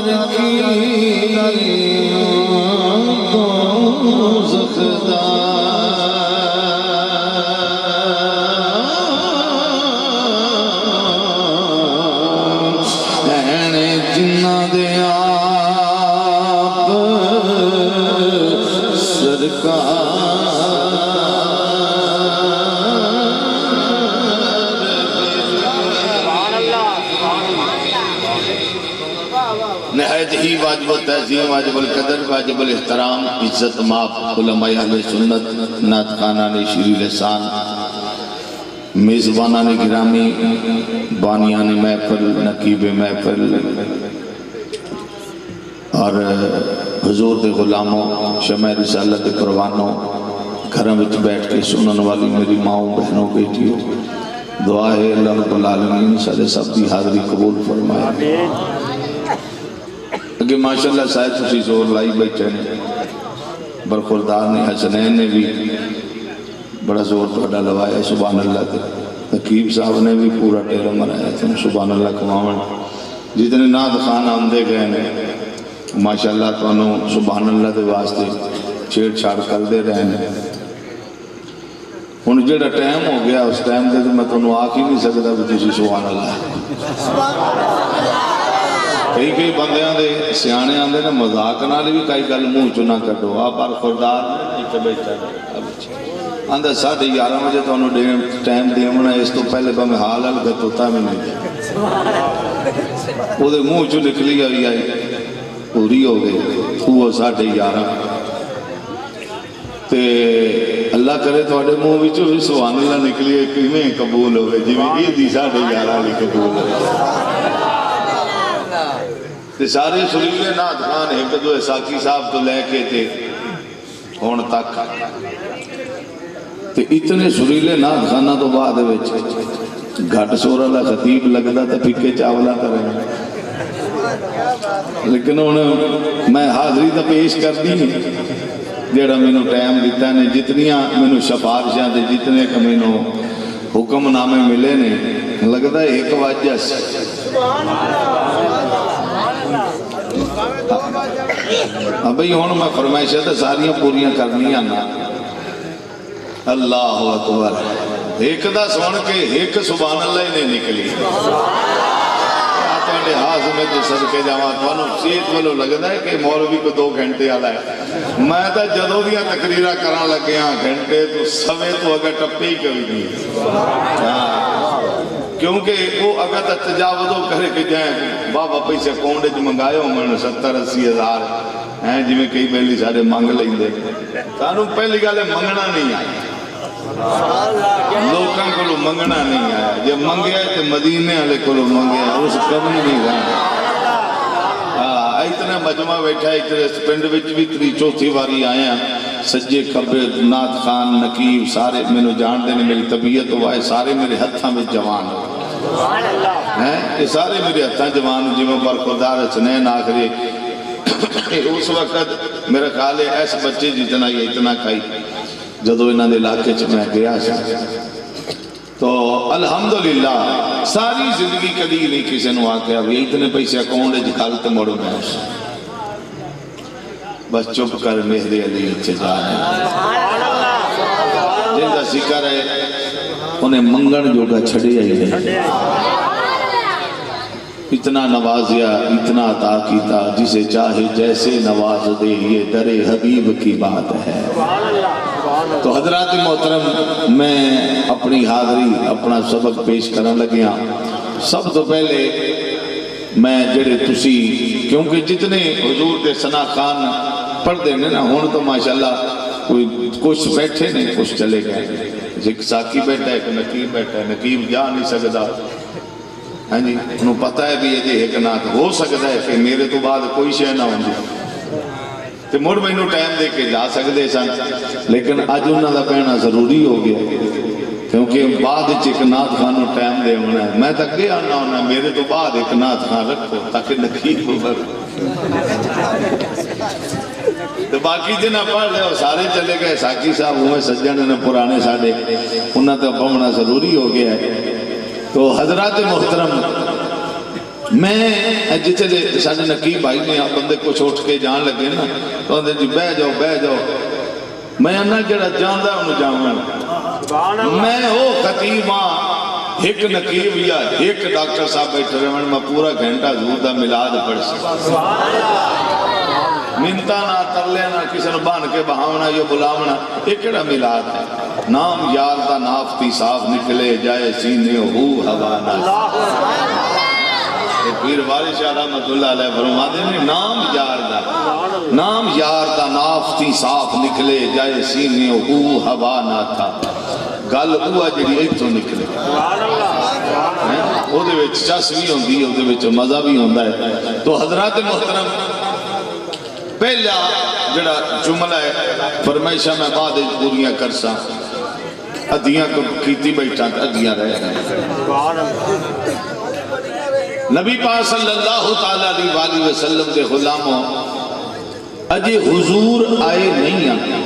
در کی دوزخ دا اینے جنہ دے آپ سرکار نہایت ہی واجب التعظیم واجب القدر واجب الاحترام عزت ماب علماء اہل سنت نعت خوانان شیریں لسان میزبانان گرامی بانیان محفل نقیب محفل اور حضور دے غلاموں شمع رسالت پروانوں گھروں وچ بیٹھ کے سنن والی میری ماؤں بہنوں بیٹیوں دعا ہے اللہ رب العالمین سارے سب دی حاضری قبول فرمائے کہ ماشاءاللہ صاحب تسی زور لائی بیٹھے نے برخوردار نے حسنین نے بھی بڑا زور توڑا لوایا سبحان اللہ تے نقیب صاحب نے بھی پورا ٹیرہ مرایا تھا سبحان اللہ کماون جتنے نعت خان آمدے گئے نے ماشاءاللہ تو انہوں سبحان اللہ دے واسطے چھیڑ چھاڑ کر دے رہے ہیں ان جڑا ٹائم ہو گیا اس ٹائم دے میں تو انہوں آکھ ہی نہیں سکتا بھی تسی سبحان اللہ کئی بندیاں دے سیانے آندے نے مذاق نال بھی کئی گل منہ چ نہ کڈو آپ برخوردار نے بیٹھا آندہ 11:30 بجے تو انہوں ٹائم دیونا اس تو پہلے میں حال حل گتوتا میں نہیں دیا وہ دے منہ چ نکلی ہوئی آئی پوری ہو گئی وہ 11:30 تے اللہ کرے تھوڑے منہ وچوں بھی سبحان اللہ نکلی ہے کیویں قبول ہوئے جی میں یہ دی 11:30 والی قبول ہوئے تے سارے سریلے نعت خان ایک دو ساکی صاحب تو لے کے تھے ہون تک تے اتنے سریلے نعت خانہ تو بعد وچ گھٹ سور اللہ خطیب لگدا تے پھکے چاولا کریں لیکن میں حاضری تا پیش کر دی جیڑا میں نے ٹائم دیتا ہے جتنیاں میں نے شفارشاں دے جتنے کہ میں نے حکم نامے ملے نے لگتا ہے ایک وجہ سے ابھی ہون میں فرمائشہ تھا ساریاں پوریاں کرنی آنا اللہ اکبر ایک دا سن کے ایک سبحان اللہ ہی نہیں نکلی آتوانڈے ہاتھ میں تو صدقے جاواں توانو سیت والو لگتا ہے کہ مولوی کو 2 گھنٹے آلا ہے میں تا جدو دیاں تقریرہ کران لگے ہاں گھنٹے تو سوے تو اگر ٹپے ہی کبھی نہیں کیونکہ وہ اگر تجاوزوں کرے کہ جائیں بابا پیسے کونڈے جو منگائے ہوں میں نے 70-80 ہزار ہیں جی میں کئی پہلی سارے مانگ لیں دے تانوں پہلی گالے منگنا نہیں آیا لوکاں کو لو منگنا نہیں آیا جب منگیا ہے تو مدینے والے کو لو منگیا اس کم نہیں رہا اتنا مجمع بیٹھا ہے اتنے پنڈ وچ بھی 3-4 باری آئے ہیں سجے کھبے نعت خان نقیب سارے میں نے جان دینے میری طبیعت ہوا ہے سارے میرے ہتھاں میں جوان ہیں یہ سارے میرے ہتھاں جوان جی میں برخوردار حسنین آخری اس وقت میرا خیال ہے ایسے بچے جتنا یہ اتنا کھائی جدو انہاں دے علاقے چ میں گیا تو الحمدللہ ساری زندگی کدی نہیں کسی نے آکھیا بھی اتنے پیسے اکاؤنٹ وچ کھال تے موڑو میں بس چپ کر میرے علی چجانے جن کا ذکر ہے انہیں منگن جو کا چھڑے آئی ہے اتنا نوازیا اتنا عطا کیتا جسے چاہے جیسے نواز دے یہ در حبیب کی بات ہے تو حضرات محترم میں اپنی حاضری اپنا سبق پیش کرنے لگیا سب تو پہلے میں جڑے تسی کیونکہ جتنے حضور دے ثنا خان پڑھ دینے نا ہون تو ماشاءاللہ کچھ بیٹھے نہیں کچھ چلے گئے ایک ساکی بیٹھا ہے ایک نقیب بیٹھا ہے نقیب جا نہیں سکتا ہاں جی انہوں پتہ ہے بھی یہ ایک نات ہو سکتا ہے کہ میرے تو بعد کوئی شے نہ ہوں تو مڑ میں انہوں ٹائم دے کے جا سکتے سن لیکن آج انہوں دا پہنا ضروری ہو گیا کیونکہ بعد ایک نات خانوں ٹائم دے ہونا ہے میں تک گیا نہ ہونا میرے تو بعد ایک نات خان رکھو تاکہ نقیب ہو بھر تو باقی جنہ پڑھ لے اور سارے چلے گئے ساکی صاحب ہوئے سجن نے پرانے ساڑے انہوں تو پڑھنا ضروری ہو گیا ہے تو حضرات محترم میں جتنے سارے نقیب بھائی نے بندے کچھ اٹھ کے جان لگے نا تو آدھے جی بہ جاؤ میں نہ جڑا جانا انہوں جاؤں میں وہ خطیب ہاں ایک نقیب یا ایک ڈاکٹر صاحب بیٹھے رہے میں پورا گھنٹہ حضور دا میلاد پڑھ سکتا منتا نہ ترلے نہ کسی نے بان کے بہاونا یا بلاونا یہ کیڑا میلاد ہے نام یار دا نافتی صاف نکلے جائے سینے ہو ہوا نہ پیر وارث شاہ رحمت اللہ علیہ فرماتے ہیں نام یار دا نافتی صاف نکلے جائے سینے ہو ہوا نہ تھا گل ہوا جڑی ایتھوں نکلے وہ دے وچ چس بھی ہوندی ہے وہ دے وچ مزہ بھی ہوندا ہے تو حضرات محترم پہلا جڑا جملہ ہے فرمائشہ میں بعد پوریاں کرساں ادھیاں کیتی بیٹھا ادھیاں رہ گئے نبی پاک صلی اللہ تعالیٰ علیہ وسلم کے غلاموں اجے حضور آئے نہیں آئے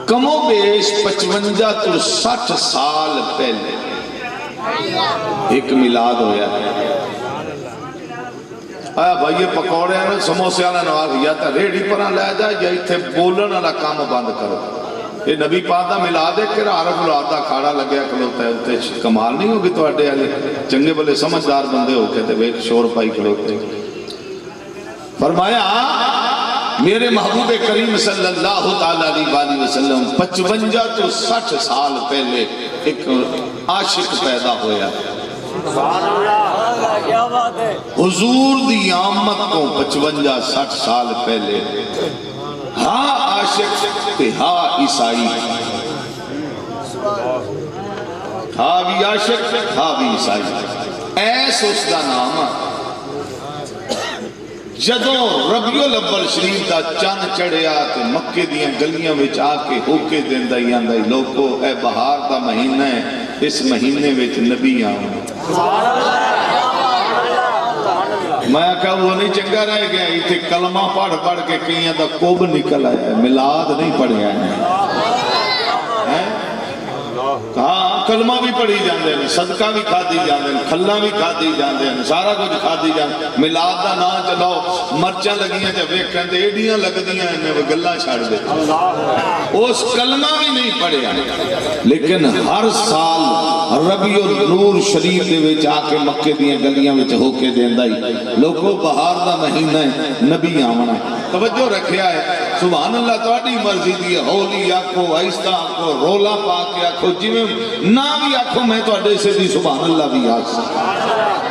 کم و بیش 55 تو 60 سال پہلے ایک میلاد ہویا ہے آیا بھائی یہ پکوڑے ہیں سموسے آنا نواز یا تا ریڈی پرا لے جائے یا اتھے بولن والا کام بند کرو یہ نبی پاک دا میلاد ہے کہ عرب العاد دا کھاڑا لگیا کھلوتا ہے اتنے کمال نہیں ہوگی تو اڈے والے چنگے بلے سمجھدار بندے ہو کے تے ایک شور پائی کھلوتے فرمایا میرے محبوب کریم صلی اللہ تعالیٰ علیہ وسلم 55 تو 60 سال پہلے ایک عاشق پیدا ہویا حضور دی آمد کو 55-60 سال پہلے ہاں عاشق تے ہاں عیسائی ہاں بھی عاشق ہاں بھی عیسائی ایس اس کا نام جدوں ربیع الاول شریف دا چند چڑھیا تے مکے دیاں گلیاں وچ آ کے ہوکے دیندا ہی آندا ہی لوگو اے بہار دا مہینہ ہے اس مہینے وچ نبی آؤں میں کہا وہ نہیں چنگا رہ گیا یہ کلمہ پڑھ کے کئیاں دا کوب نکل آیا ہے میلاد نہیں پڑھیا ہے ہاں کلمہ بھی پڑھی جاندے ہیں صدقہ بھی کھا دی جاندے ہیں کھلا بھی کھا دی جاندے ہیں سارا کچھ کھا دی جاندے ہیں میلاد دا نا چلاؤ مرچاں لگیاں جب ایک کہندے ایڈیاں لگ دیاں انہیں وہ گلہ چھاڑ دے اس کلمہ بھی نہیں پڑھیا لیکن ہر سال ربیع النور شریف دے وچ آ کے مکے دیاں گلیاں وچ ہو کے دیندا ہی لوگوں بہار دا مہینہ ہے نبی آمنا ہے توجہ رکھیا ہے سبحان اللہ تواڈی مرضی دی ہولی آکھو آہستہ آکھو رولا پا کے آکھو جی میں نہ بھی آکھو میں تو اڈے سے دی سبحان اللہ بھی آکھو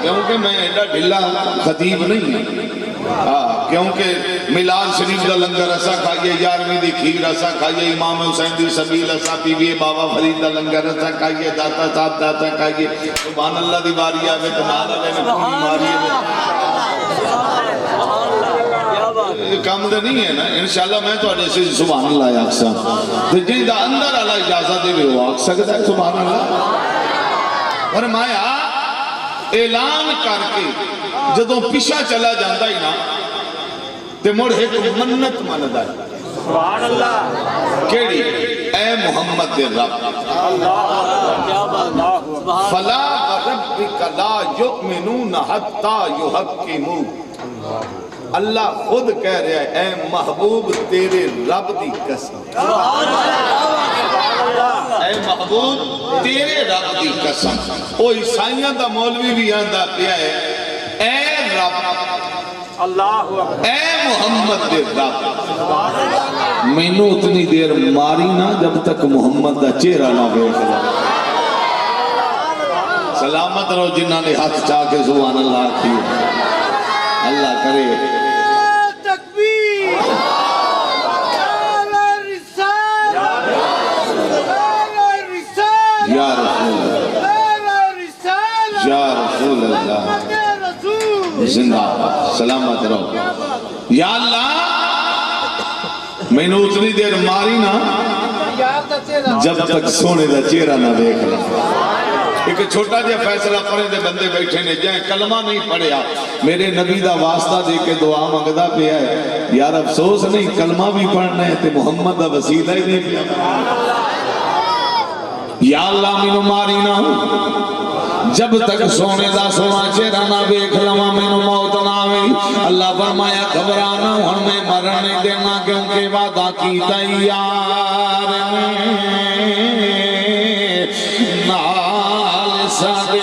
کیونکہ میں ایڈا ڈھلا خطیب نہیں ہوں کیونکہ میلاد شریف دا لنگر اسا کھائیے 11ویں دی کھیر اسا کھائیے امام حسین دی سبیل اسا پیویے بابا فرید دا لنگر اسا کھائیے داتا صاحب داتا کھائیے سبحان اللہ دی باری آوے تنال آوے میں پوری ماری کام دے نہیں ہے نا انشاءاللہ میں تو اڈے سے سبحان اللہ آکسا تو جن دا اندر اللہ اجازت دے وہ آکھ سکتا ہے سبحان اللہ فرمایا اعلان کر کے جدوں پیشہ چلا جاندہ ہی نا تے مڑ ایک منت مندہ ہے سبحان اللہ کیڑی اے محمد رب فلا وربک لا یؤمنون حتی یحکموا اللہ خود کہہ رہا ہے اے محبوب تیرے رب دی قسم اے محبوب تیرے رب دی قسم او عیسائیاں دا مولوی بھی آندہ پیا ہے اے رب اے محمد دے رب میں نو اتنی دیر ماری نہ جب تک محمد دا چہرہ نہ بیٹھ سلامت رہو جنہاں نے ہاتھ چاہ کے سبحان اللہ کی اللہ کرے یا رسول اللہ زندہ سلامت رہو یا اللہ میں نے اتنی دیر ماری نا جب تک سونے دا چہرہ نہ دیکھ لیں ایک چھوٹا جا فیصلہ پڑھے دے بندے بیٹھے نے جائیں کلمہ نہیں پڑھیا میرے نبی دا واسطہ دے کے دعا مانگدا پیا ہے یار افسوس نہیں کلمہ بھی پڑھنا ہے تے محمد دا وسیلہ ہی نہیں پیا یا اللہ مینوں ماری نہ جب تک سونے دا سونا چہرہ نہ ویکھ لواں مینوں موت نہ آوے اللہ فرمایا گھبرانا ہن میں مرن نہیں دینا کیونکہ وعدہ کیتا یار نال سادے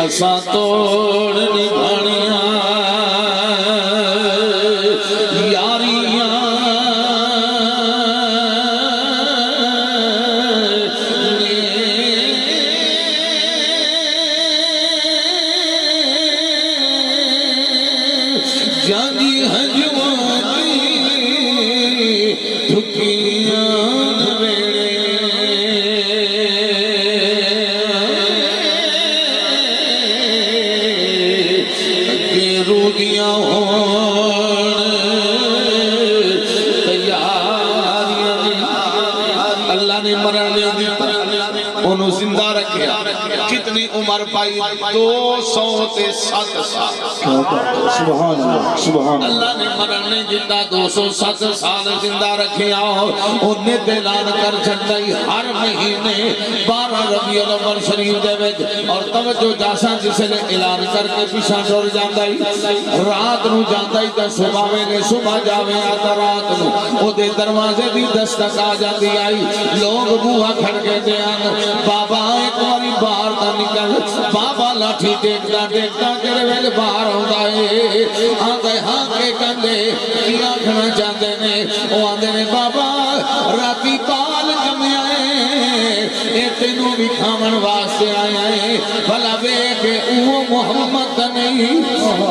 اساں توڑ نبھانیاں یاریاں جانی ہجوانی دھکیاں انہوں زندہ رکھیا کتنی عمر پائی 207 سال سبحان اللہ سبحان اللہ اللہ نے مرنے جندہ 207 سال زندہ رکھیا انہیں اعلان کر چھڑائی ہر مہینے 12 ربیع الاول شریف دے وچ اور توجہ جاساں جسے نے اعلان کر کے پیچھے ٹر جاندائی رات نو جاندائی تے صبح ویلے صبح جاویں آتا رات نو او دے دروازے دی دستک آ جاندی آئی لوگ بوہا کھڑ کے دیاں بابا ایک واری باہر دا نکل بابا لاٹھی ٹیکتا ٹیکتا کرے ویلے باہر ہوتا ہے آنگے ہاں کے کندے کیا کھنا چاہتے نے وہ آندے نے بابا راتی پال جمعے آئے اے تینوں بھی کھامن واسطے آئے ہیں بھلا بے کہ وہ محمد نہیں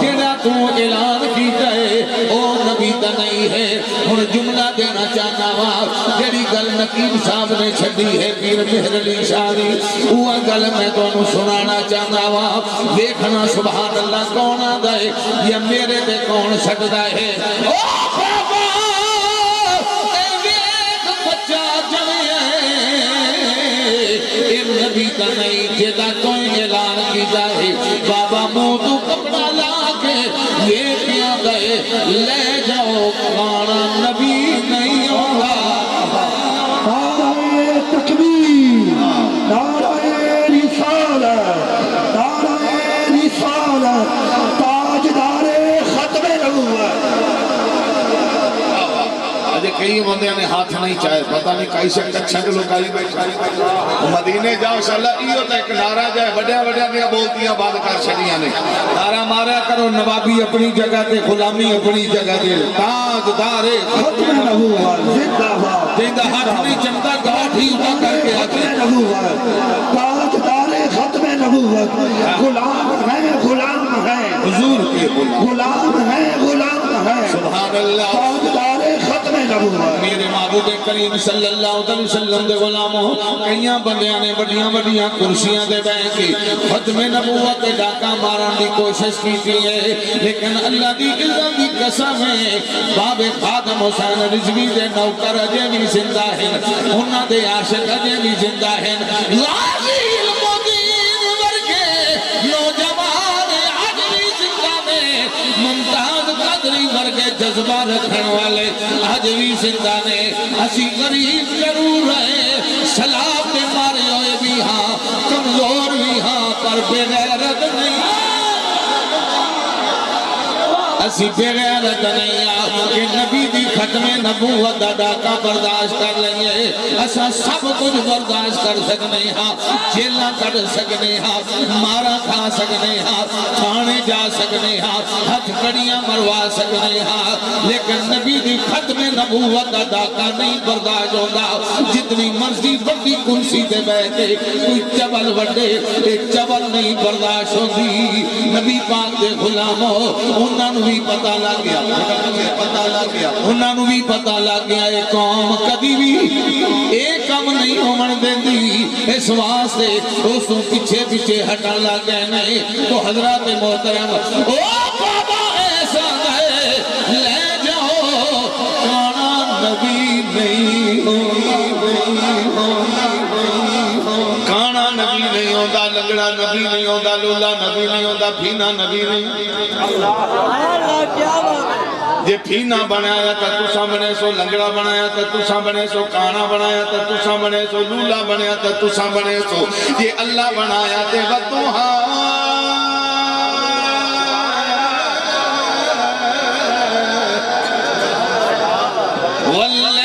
جڑا تو اعلان کیتا ہے او نبی تا نہیں ہے ہن جملہ دینا چاہنا وا جڑی گل نقیب صاحب نے چھڈی ہے پیر مہر علی شاہ دی وہ گل میں تانوں سنانا چاہنا وا دیکھنا سبحان اللہ کون آندا ہے یا میرے تے کون چھڈدا ہے او بابا اے ویکھ بچہ جمعے اے نبی تا نہیں جدا کوئی اعلان کیتا ہے بابا منہ تو کپڑا لا کے لے کے گئے لے جاؤ کھانا نبی نہیں ہوگا نعرہ تکبیر نعرہ رسالت نعرہ رسالت تاجدار ختم نبوت آج کئی بندے نے ہاتھ نہیں چاہے پتہ نہیں کئی سے کچھا کے لوکائی بیٹھا مدینے جاؤ شاءاللہ ایو تے ایک نعرہ جائے بڑیا بڑیا دیا بولتیاں بات کر چھڑیاں نے نعرہ مارا کرو نوابی اپنی جگہ تے غلامی اپنی جگہ تے تاجدار ختم نبوت زندہ باد جیندہ ہاتھ نہیں چمتا گاٹھی اٹھا کر کے آتے نبوت تاجدار ختم نبوت غلام ہے حضور کے غلام ہے سبحان اللہ تاجدار ختم نبوت میرے معبود کریم صلی اللہ علیہ وسلم دے غلاموں کئیاں بندیاں نے بڑیاں بڑیاں کرسیاں دے بیٹھ کے ختم نبوت ڈاکا مارن دی کوشش کی ہے لیکن اللہ دی عزت دی قسم ہے باب خادم حسین رضوی دے نوکر اجے بھی زندہ ہیں انہاں دے عاشق اجے بھی زندہ ہیں غازی المدین ورگے نوجوان اج بھی زندہ نے ممتاز قدری ورگے جذبہ رکھن والے آج بھی زندہ نے اسی غریب ضرور ہے سلاب دے مارے ہوئے بھی ہاں کمزور بھی ہاں پر بے غیرت نہیں اسی بے غیرت نہیں کہ نبی دی ختم نبوت دا ڈاکا برداشت کر لیں اسا سب کچھ برداشت کر سکنے ہاں جیلہ کر سکنے ہاں مارا کھا سکنے ہاں تھانے جا سکنے ہاں ہتھ کڑیاں مروا سکنے ہاں لیکن نبی دی ختم نبوت دا ڈاکا نہیں برداشت ہوتا جتنی مرضی بڑی کرسی دے بیٹھے کوئی چبل وڈے ایک چبل نہیں برداشت ہوتی نبی پاک دے غلاموں انہاں بھی پتہ لگ گیا انہاں بھی پتہ لگ گیا ایک قوم کدی بھی ایک کم نہیں ہومن دیندی اس واسطے دوستوں پیچھے پیچھے ہٹا لگ گئے نہیں تو حضرات محترم او بابا ایسا گئے لے جاؤ کانا نبی نہیں کانا نبی نہیں ہوتا لنگڑا نبی نہیں ہوتا لولا نبی نہیں ہوتا پھینا نبی نہیں اللہ کیا بات جے پھینا بنایا تا تسا بنے سو لنگڑا بنایا تا تسا بنے سو کانا بنایا تا تسا بنے سو لولا بنایا تا تسا بنے سو جے اللہ بنایا تے وَدُّہَا وَاللَّيْلِ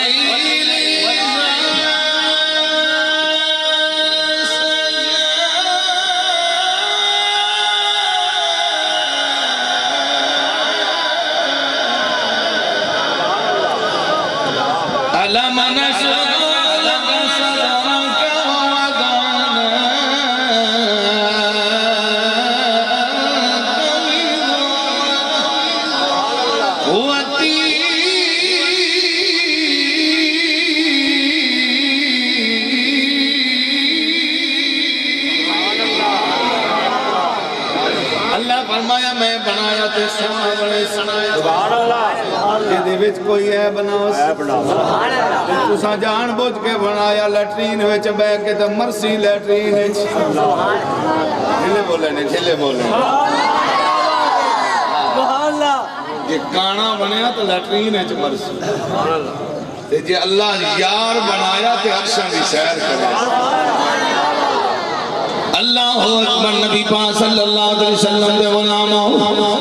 ألم نشرح لك صدرك ووضعنا اللہ فرمایا میں بنایا تے سونا بنے سنایا سبحان اللہ یہ دے وچ کوئی ہے بناؤ سبحان اللہ تساں جان بوجھ کے بنایا لیٹرین وچ بہ کے تے مرسی لیٹرین وچ سبحان اللہ کھلے بولے نے کھلے بولے سبحان اللہ یہ کانا بنیا تو لیٹرین وچ مرسی سبحان اللہ تے جے اللہ یار بنایا تے عرشاں دی سیر کرے اللہ اکبر نبی پاک صلی اللہ علیہ وسلم دے غلاموں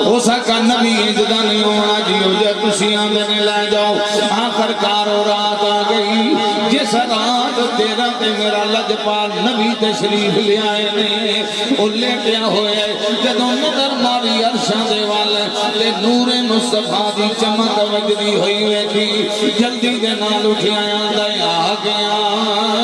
ہو سکا نبی جدا نہیں ہونا جیو جے تسی آندنے لے جاؤ آخر کار و رات آ گئی جس رات تیرا تے میرا لجپال نبی تشریف لے آئے نے او لیٹیا ہوئے جدوں نظر ماری عرشاں دے والے تے نور مصطفیٰ دی چمک وجدی ہوئی ویکھی جلدی دے نال اٹھیا آندا آ گیا